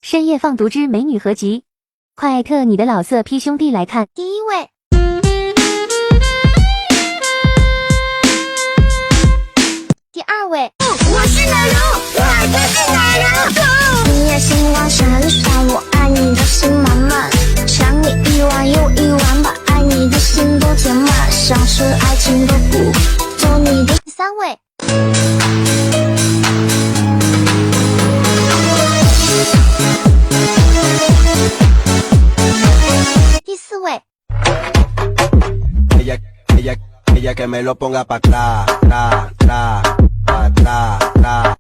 深夜放毒之美女合集，快艾特你的老色批兄弟来看。第一位，第二位，我是奶油，我就是奶油。你也心往闪闪，我爱你的心满满，想你一晚又一晚，把爱你的心都填满，像是爱情的苦，做你的。第三位，第四位， ella que me lo ponga pa' atrás, tra, tra, pa' atrás, tra.